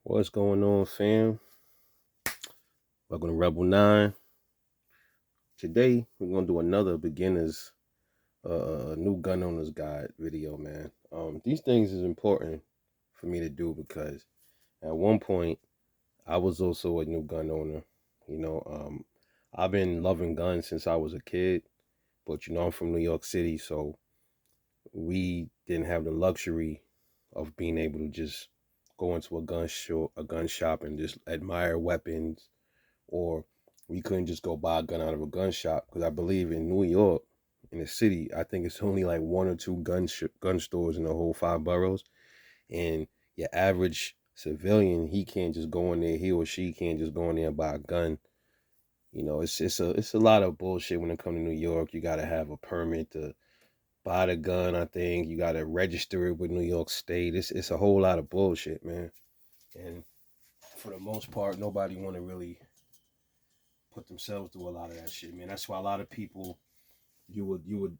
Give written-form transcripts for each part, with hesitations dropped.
What's going on, fam? Welcome to Rebel 9. Today, we're going to do another beginner's new gun owner's guide video, man. These things is important for me to do because at one point, I was also a new gun owner. You know, I've been loving guns since I was a kid, but I'm from New York City, so we didn't have the luxury of being able to just go into a gun shop and just admire weapons, or we couldn't just go buy a gun out of a gun shop, because I believe in New York, in the city, I think it's only like one or two gun stores in the whole five boroughs, and your average civilian, he can't just go in there. He or she can't just go in there and buy a gun. It's a lot of bullshit when it comes to New York. You got to have a permit to buy the gun. I think you got to register it with New York State. It's a whole lot of bullshit, man. And for the most part, nobody want to really put themselves through a lot of that shit, man. That's why a lot of people, you would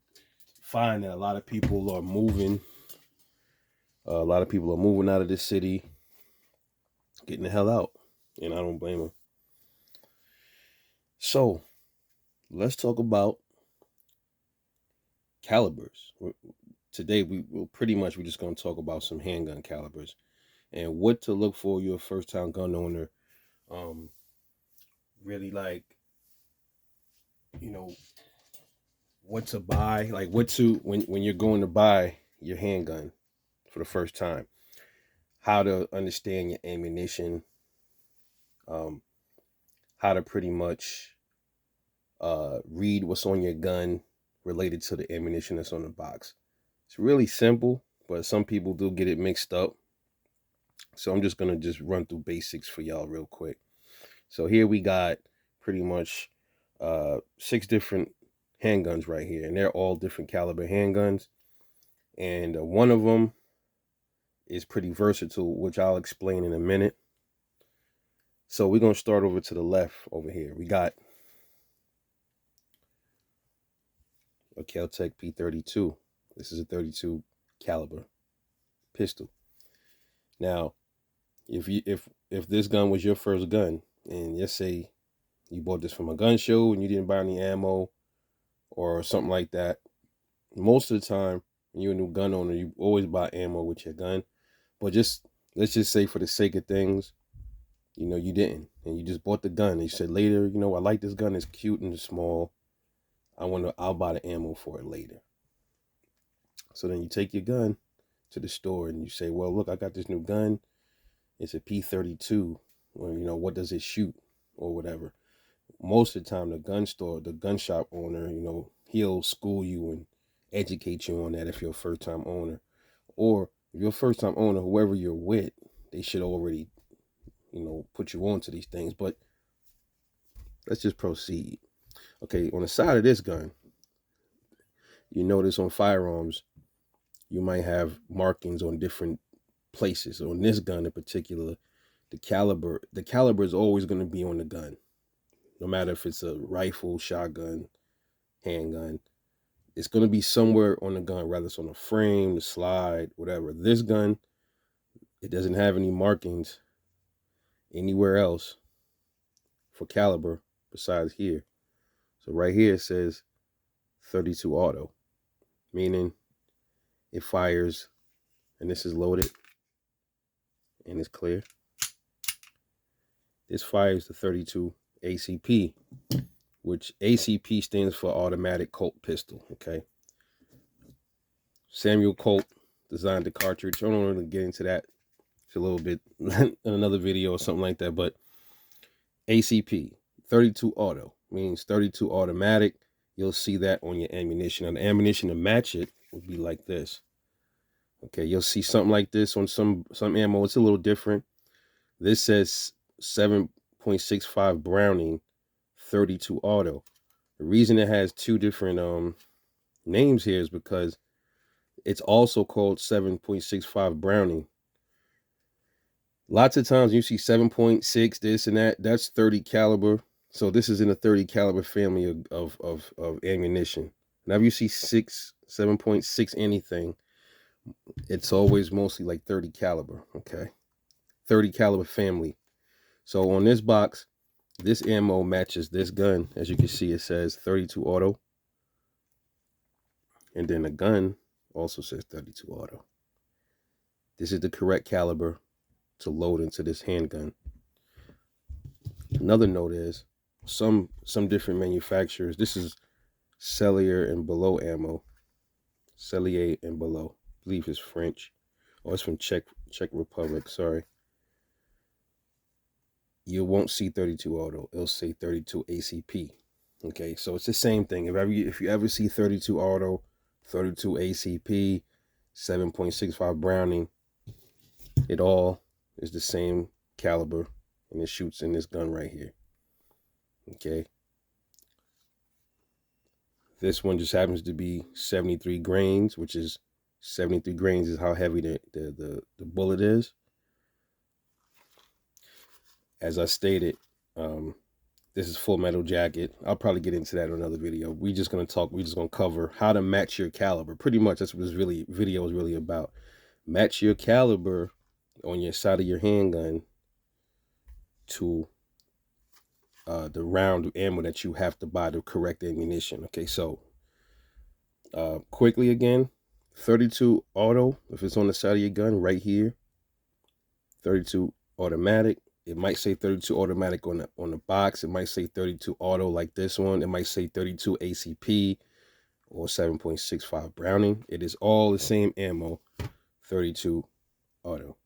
find that a lot of people are moving. A lot of people are moving out of this city, getting the hell out, and I don't blame them. So let's talk about calibers. Today we're just gonna talk about some handgun calibers and what to look for. You're a first time gun owner. Um, really, like, you know what to buy, like what to when you're going to buy your handgun for the first time, how to understand your ammunition, um, how to pretty much read what's on your gun related to the ammunition that's on the box. It's really simple, but some people do get it mixed up. So I'm just gonna just run through basics for y'all real quick. So here we got pretty much six different handguns right here, and they're all different caliber handguns. And one of them is pretty versatile, which I'll explain in a minute. So we're gonna start over to the left over here. We got a Kel-Tec P32. This is a 32 caliber pistol. Now, if this gun was your first gun, and let's say you bought this from a gun show and you didn't buy any ammo or something like that, most of the time when you're a new gun owner, you always buy ammo with your gun. But just let's just say for the sake of things, you didn't, and you just bought the gun and you said later, I like this gun, it's cute and it's small. I'll buy the ammo for it later. So then you take your gun to the store and you say, well, look, I got this new gun. It's a P32. Or, what does it shoot or whatever. Most of the time, the gun shop owner, he'll school you and educate you on that if you're a first time owner. Or if you're a first time owner, whoever you're with, they should already, put you on to these things. But let's just proceed. Okay, on the side of this gun, you notice on firearms, you might have markings on different places. On this gun in particular, the caliber is always going to be on the gun, no matter if it's a rifle, shotgun, handgun. It's going to be somewhere on the gun, whether it's on the frame, the slide, whatever. This gun, it doesn't have any markings anywhere else for caliber besides here. So right here it says 32 auto, meaning it fires, and this is loaded and it's clear. This fires the 32 ACP, which ACP stands for automatic Colt pistol. Okay. Samuel Colt designed the cartridge. I don't want to get into that. It's a little bit in another video or something like that. But ACP, 32 auto, means 32 automatic. You'll see that on your ammunition. And the ammunition to match it would be like this. Okay, you'll see something like this on some ammo. It's a little different. This says 7.65 Browning, 32 auto. The reason it has two different names here is because it's also called 7.65 Browning. Lots of times you see 7.6 this and that. That's 30 caliber. So this is in a 30 caliber family of ammunition. Now if you see 7.6 anything, it's always mostly like 30 caliber. Okay. 30 caliber family. So on this box, this ammo matches this gun. As you can see, it says 32 auto. And then the gun also says 32 auto. This is the correct caliber to load into this handgun. Another note is some different manufacturers. This is Cellier and Below ammo. Cellier and Below. I believe it's French. Oh, it's from Czech Republic, sorry. You won't see 32 auto. It'll say 32 ACP. Okay, so it's the same thing. If you ever see 32 auto, 32 ACP, 7.65 Browning, it all is the same caliber, and it shoots in this gun right here. Okay. This one just happens to be 73 grains, which is 73 grains is how heavy the bullet is. As I stated, this is Full Metal Jacket. I'll probably get into that in another video. We're just gonna cover how to match your caliber. Pretty much that's what this video is really about. Match your caliber on your side of your handgun to the round of ammo that you have to buy, the correct ammunition. Okay, so quickly again, 32 auto, if it's on the side of your gun right here, 32 automatic. It might say 32 automatic on the box. It might say 32 auto like this one. It might say 32 ACP or 7.65 Browning. It is all the same ammo, 32 auto.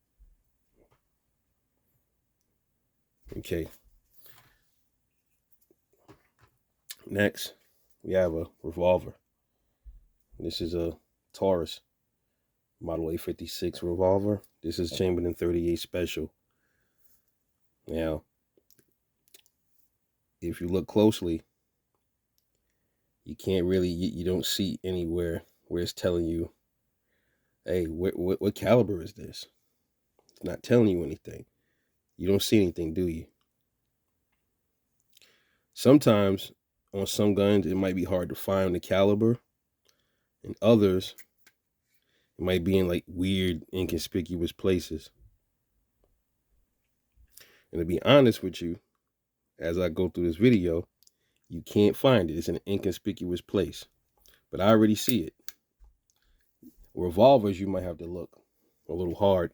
Okay. Next, we have a revolver. This is a Taurus Model A56 revolver. This is chambered in 38 special. Now, if you look closely, you can't really, you don't see anywhere where it's telling you, hey, what caliber is this? It's not telling you anything. You don't see anything, do you? Sometimes on some guns, it might be hard to find the caliber. And others, it might be in like weird, inconspicuous places. And to be honest with you, as I go through this video, you can't find it. It's in an inconspicuous place. But I already see it. Revolvers, you might have to look a little hard.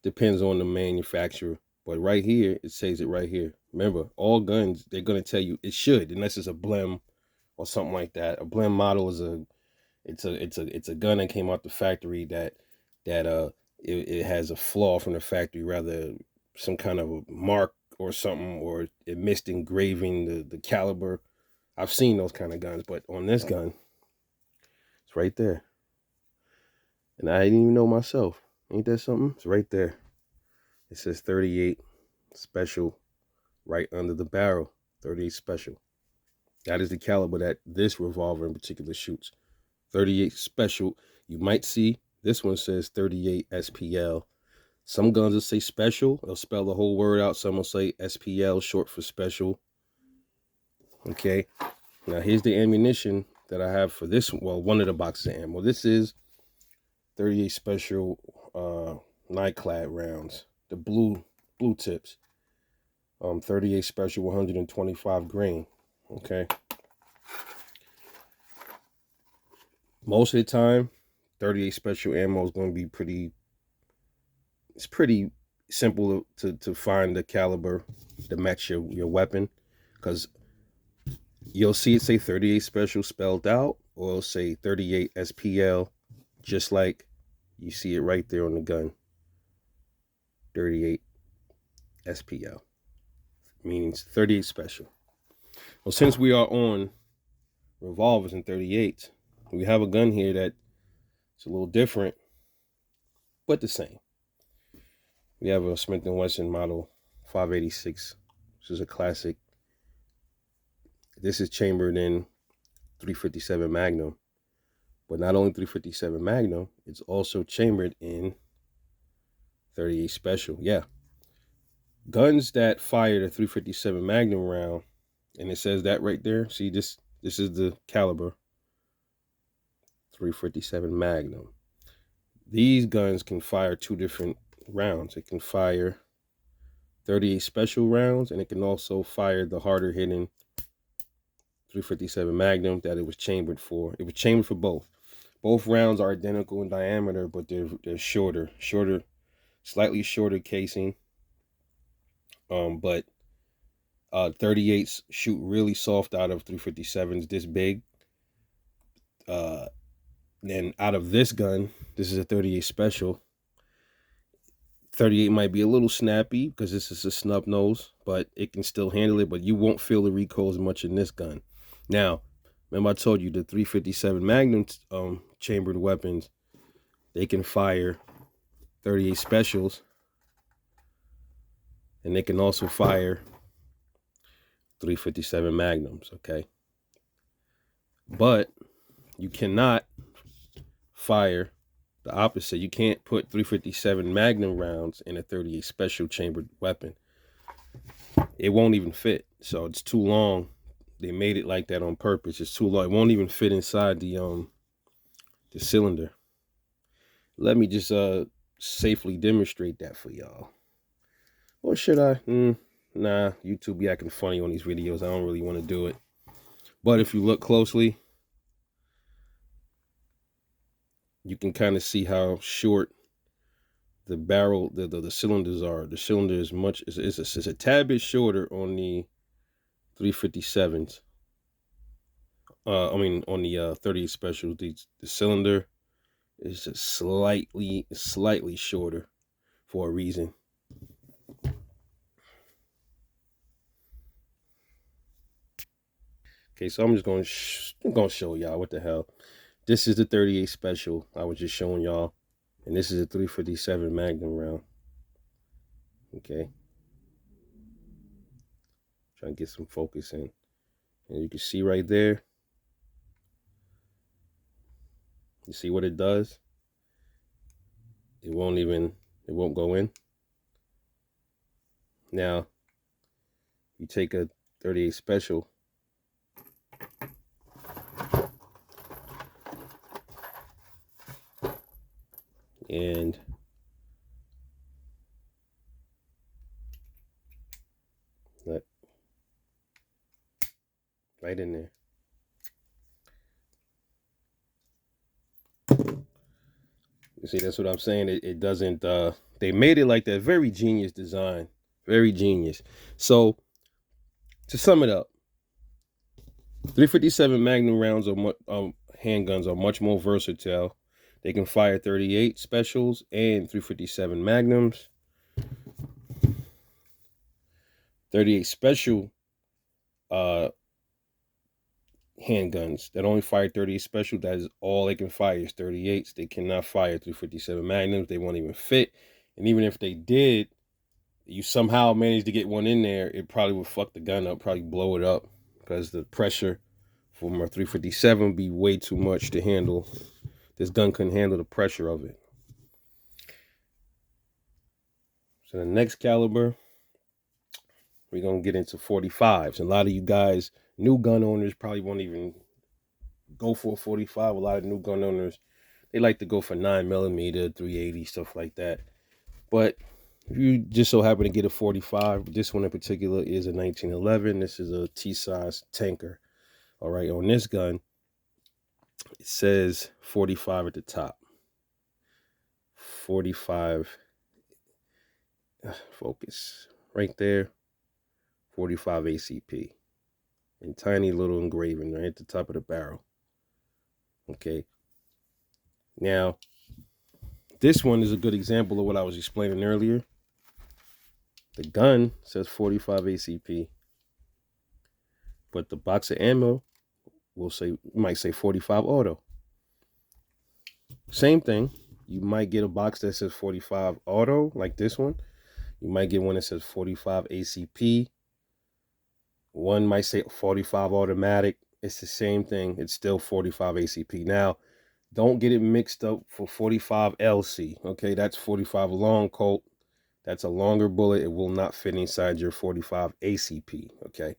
Depends on the manufacturer. But right here, it says it right here. Remember, all guns, they're going to tell you it should, unless it's a blem or something like that. A blem model is it's a gun that came out the factory that it has a flaw from the factory, rather some kind of a mark or something, or it missed engraving the caliber. I've seen those kind of guns, but on this gun, it's right there. And I didn't even know myself. Ain't that something? It's right there. It says 38 special right under the barrel. 38 special. That is the caliber that this revolver in particular shoots. 38 special. You might see this one says 38 SPL. Some guns will say special. They'll spell the whole word out. Some will say SPL, short for special. Okay. Now here's the ammunition that I have for this. Well, one of the boxes of ammo. This is 38 special nightclad rounds. The blue tips. 38 special 125 grain. Okay. Most of the time, 38 special ammo is going to be pretty simple to find the caliber to match your weapon, because you'll see it say 38 special spelled out, or it'll say 38 SPL, just like you see it right there on the gun. 38 SPL, meaning 38 special. Well, since we are on revolvers and 38s, we have a gun here that it's a little different, but the same. We have a Smith & Wesson model 586. This is a classic. This is chambered in 357 Magnum, but not only 357 Magnum, it's also chambered in 38 Special. Yeah. Guns that fire the 357 Magnum round, and it says that right there. See, this is the caliber 357 Magnum. These guns can fire two different rounds. It can fire 38 special rounds, and it can also fire the harder hitting 357 Magnum that it was chambered for. It was chambered for both. Both rounds are identical in diameter, but they're shorter, slightly shorter casing. But 38s shoot really soft out of 357s this big. Then out of this gun, this is a 38 special. 38 might be a little snappy because this is a snub nose, but it can still handle it, but you won't feel the recoil as much in this gun. Now, remember I told you the 357 Magnum chambered weapons, they can fire 38 specials, and they can also fire 357 Magnums, okay? But you cannot fire the opposite. You can't put 357 Magnum rounds in a 38 special chambered weapon. It won't even fit. So it's too long. They made it like that on purpose. It's too long. It won't even fit inside the cylinder. Let me just safely demonstrate that for y'all. Or should I? Nah, YouTube be acting funny on these videos. I don't really want to do it. But if you look closely, you can kind of see how short the barrel, the cylinders are. The cylinder is it's a tad bit shorter on the 357s. I mean on the 38 special. The cylinder is just slightly shorter for a reason. Okay, so I'm just going to show y'all what the hell. This is the 38 special I was just showing y'all, and this is a 357 Magnum round. Okay, trying to get some focus in, and you can see right there. You see what it does? It won't go in. Now, you take a 38 special, and look, right in there. You see, that's what I'm saying. It doesn't, they made it like that. Very genius design. Very genius. So, to sum it up, 357 Magnum rounds or handguns are much more versatile. They can fire 38 specials and 357 Magnums. 38 special handguns that only fire 38 special, that is all they can fire is 38s. They cannot fire 357 Magnums. They won't even fit. And even if they did, you somehow managed to get one in there, it probably would fuck the gun up, probably blow it up, because the pressure from a 357 would be way too much to handle. This gun couldn't handle the pressure of it. So the next caliber, we're going to get into 45s. And a lot of you guys, new gun owners, probably won't even go for a 45. A lot of new gun owners, they like to go for 9mm, 380, stuff like that. But if you just so happen to get a 45, this one in particular is a 1911. This is a T-size tanker. All right, on this gun, it says 45 at the top. 45, focus, right there, 45 ACP. And tiny little engraving right at the top of the barrel. Okay. Now, this one is a good example of what I was explaining earlier. The gun says 45 ACP, but the box of ammo might say 45 auto. Same thing. You might get a box that says 45 auto, like this one. You might get one that says 45 ACP. One might say 45 automatic. It's the same thing. It's still 45 ACP. Now, don't get it mixed up for 45 LC. Okay, that's 45 long Colt. That's a longer bullet. It will not fit inside your 45 ACP. Okay.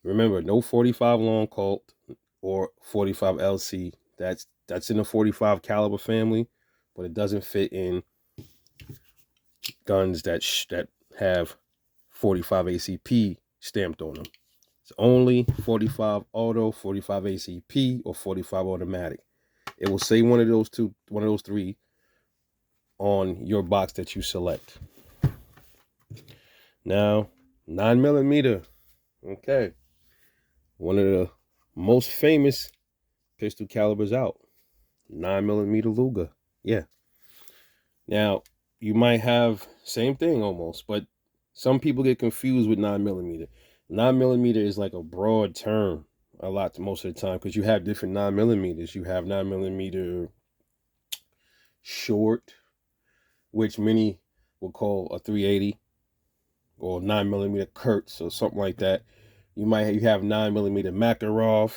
Remember, no 45 long Colt or 45 LC. That's in the 45 caliber family, but it doesn't fit in guns that have 45 ACP stamped on them. It's only 45 auto, 45 ACP, or 45 automatic. It will say one of those three on your box that you select. Now, 9mm. Okay. One of the most famous pistol calibers out. 9mm Luger. Yeah. Now, you might have same thing almost, but some people get confused with 9mm. 9mm is like a broad term a lot most of the time because you have different 9mm. You have 9mm short, which many will call a 380, or 9mm Kurtz or something like that. You have 9mm Makarov.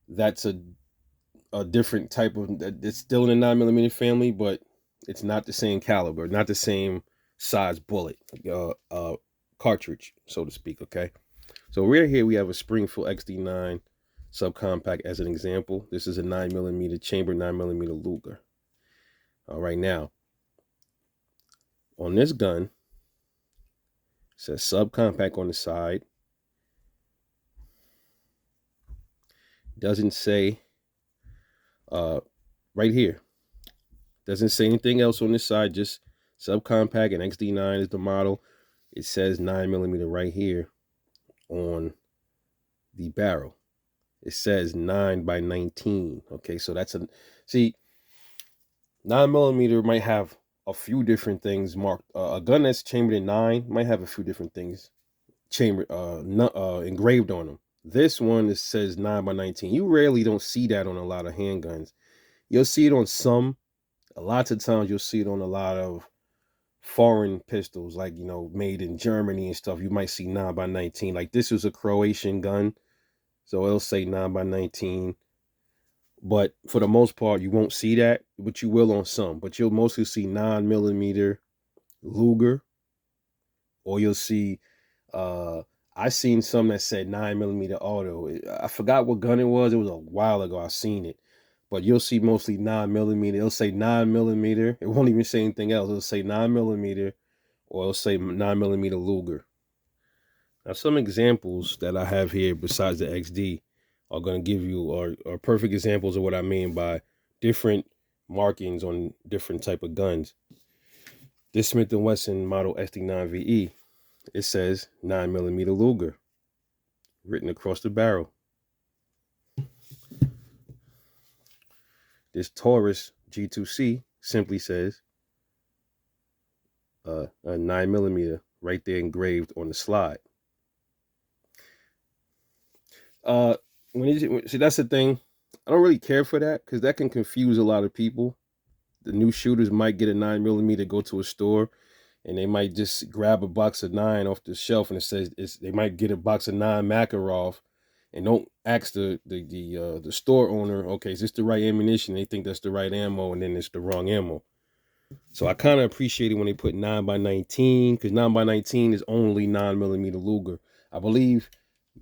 That's a different type of, it's still in the 9mm family, but it's not the same caliber, not the same size bullet, cartridge, so to speak. Okay, so right here we have a Springfield XD9 subcompact as an example. This is a 9mm chamber 9mm Luger. All right, now on this gun, it says subcompact on the side. Doesn't say right here. Doesn't say anything else on this side, just subcompact, and XD9 is the model. It says 9mm right here on the barrel. It says 9x19. Okay, so that's see, 9mm might have a few different things marked. A gun that's chambered in 9 might have a few different things engraved on them. This one, it says 9x19. You rarely don't see that on a lot of handguns. You'll see it on some. A lot of times you'll see it on a lot of foreign pistols, like, made in Germany and stuff. You might see 9x19. Like, this was a Croatian gun, so it'll say 9x19. But for the most part, you won't see that, but you will on some. But you'll mostly see 9mm Luger, or you'll see, I seen some that said 9mm auto. I forgot what gun it was. It was a while ago I seen it. But you'll see mostly 9mm. It'll say 9mm. It won't even say anything else. It'll say 9mm, or it'll say 9mm Luger. Now, some examples that I have here besides the XD are going to give you are perfect examples of what I mean by different markings on different type of guns. This Smith & Wesson model SD9VE, it says 9mm Luger written across the barrel. This Taurus G2C simply says a 9mm right there engraved on the slide. See, that's the thing. I don't really care for that because that can confuse a lot of people. The new shooters might get a 9mm, go to a store, and they might just grab a box of 9 off the shelf, and it says they might get a box of 9 Makarov, and don't ask the store owner, okay, is this the right ammunition? They think that's the right ammo, and then it's the wrong ammo. So I kind of appreciate it when they put 9x19, because 9x19 is only 9mm Luger. I believe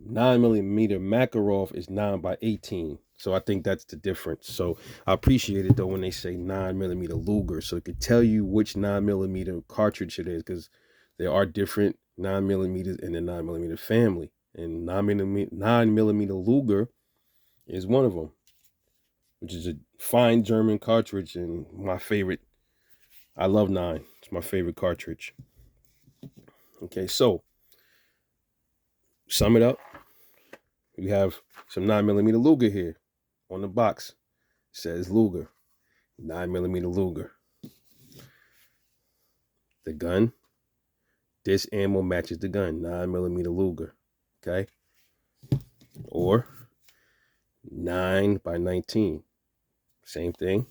9mm Makarov is 9x18. So I think that's the difference. So I appreciate it though when they say 9mm Luger, so it could tell you which 9mm cartridge it is, because there are different 9mm in the 9mm family, and 9mm Luger is one of them, which is a fine German cartridge and my favorite. I love 9. It's my favorite cartridge. Okay, so sum it up. You have some 9mm Luger here on the box. It says Luger, 9mm Luger. The gun, this ammo matches the gun, 9mm Luger. Okay, or 9x19. Same thing.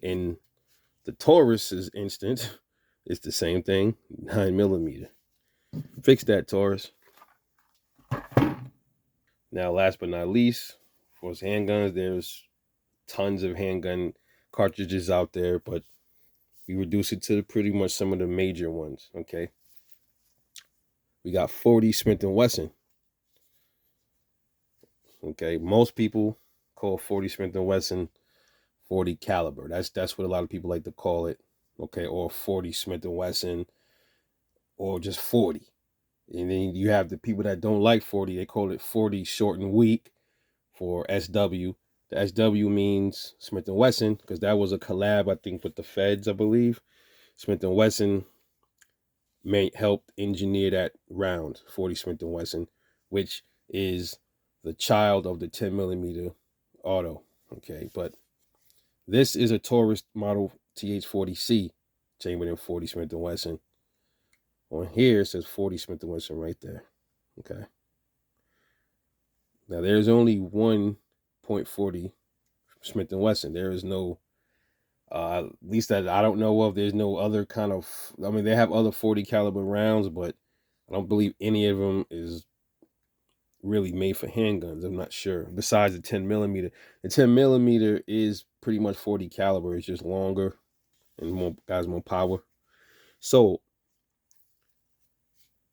In the Taurus's instance, it's the same thing, 9mm. Fix that, Taurus. Now, last but not least, for handguns, there's tons of handgun cartridges out there, but we reduce it to pretty much some of the major ones. Okay, we got 40 Smith & Wesson. Okay, most people call 40 Smith & Wesson 40 caliber. That's what a lot of people like to call it. okay, or 40 Smith & Wesson, or just 40. And then you have the people that don't like 40. They call it 40 short and weak for SW. The SW means Smith & Wesson because that was a collab, I think, with the Feds, I believe. Smith & Wesson helped engineer that round, 40 Smith & Wesson, which is the child of the 10 millimeter auto. Okay, but this is a Taurus model TH40C chambered in 40 Smith & Wesson. On here, it says 40 Smith & Wesson right there. Okay. Now, there's only one .40 Smith & Wesson. There is no, at least that I don't know of, there's no other kind of, I mean, they have other 40 caliber rounds, but I don't believe any of them is really made for handguns. I'm not sure. Besides the 10 millimeter. The 10 millimeter is pretty much 40 caliber. It's just longer and more power. So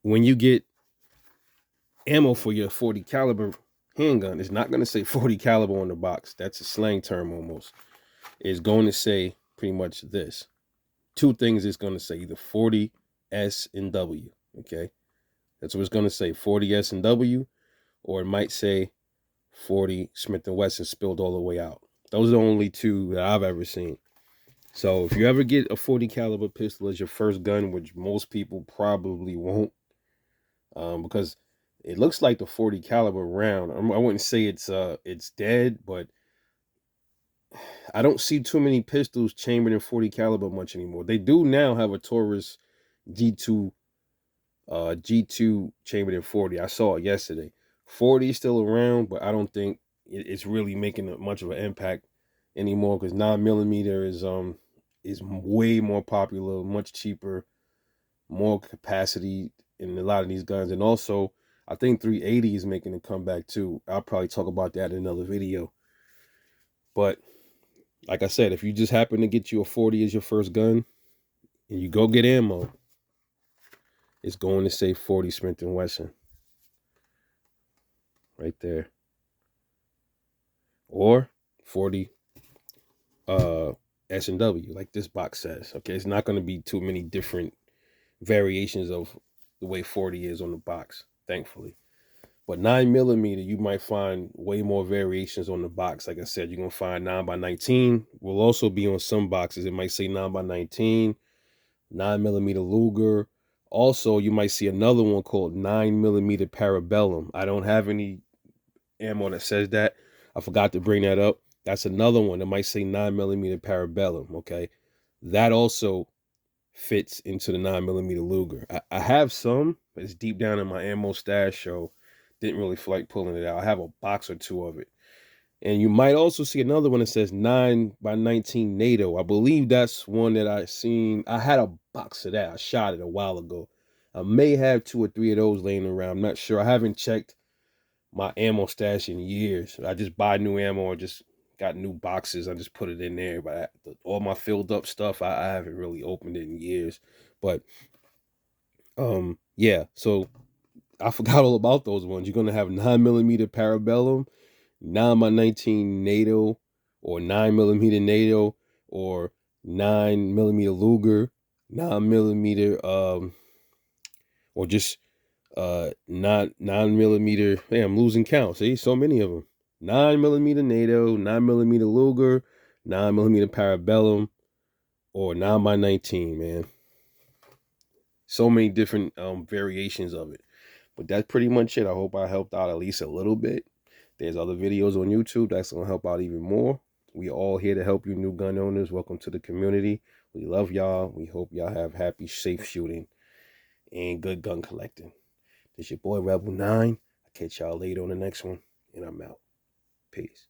when you get ammo for your 40 caliber handgun, it's not going to say 40 caliber on the box. That's a slang term almost. It's going to say pretty much this. Two things it's going to say, either 40 S and W. Okay. That's what it's going to say, 40 S and W, or it might say 40 Smith & Wesson spilled all the way out. Those are the only two that I've ever seen. So if you ever get a 40 caliber pistol as your first gun, which most people probably won't, because it looks like the 40 caliber round. I wouldn't say it's dead, but I don't see too many pistols chambered in 40 caliber much anymore. They do now have a Taurus G2 G2 chambered in 40. I saw it yesterday. 40 is still around, but I don't think it's really making much of an impact anymore because 9mm is way more popular, much cheaper, more capacity in a lot of these guns. And also, I think 380 is making a comeback too. I'll probably talk about that in another video. But like I said, if you just happen to get you a 40 as your first gun and you go get ammo, it's going to say 40 Smith & Wesson right there. Or 40 S&W, like this box says. Okay, it's not going to be too many different variations of the way 40 is on the box, thankfully. But 9mm, you might find way more variations on the box. Like I said, you're going to find 9x19. Will also be on some boxes. It might say 9x19, 9mm Luger. Also, you might see another one called 9mm Parabellum. I don't have any ammo that says that. I forgot to bring that up. That's another one that might say 9mm Parabellum. Okay. That also fits into the 9mm Luger. I have some, but it's deep down in my ammo stash, so didn't really feel like pulling it out. I have a box or two of it. And you might also see another one that says 9x19 NATO. I believe that's one that I seen. I had a box of that. I shot it a while ago. I may have 2 or 3 of those laying around. I'm not sure. I haven't checked my ammo stash in years. I just buy new ammo or just got new boxes. I just put it in there. But all my filled up stuff, I haven't really opened it in years. But yeah. So I forgot all about those ones. You're gonna have 9mm Parabellum, 9x19 NATO, or 9mm NATO, or 9mm Luger, 9mm or just 9mm. Hey, I'm losing count. See, so many of them. 9mm NATO, 9mm Luger, 9mm Parabellum, or 9x19. Man, so many different variations of it. But that's pretty much it. I hope I helped out at least a little bit. There's other videos on YouTube that's gonna help out even more. We all here to help you new gun owners. Welcome to the community. We love y'all. We hope y'all have happy, safe shooting and good gun collecting. This your boy Rebel 9. I'll catch y'all later on the next one, and I'm out. Peace.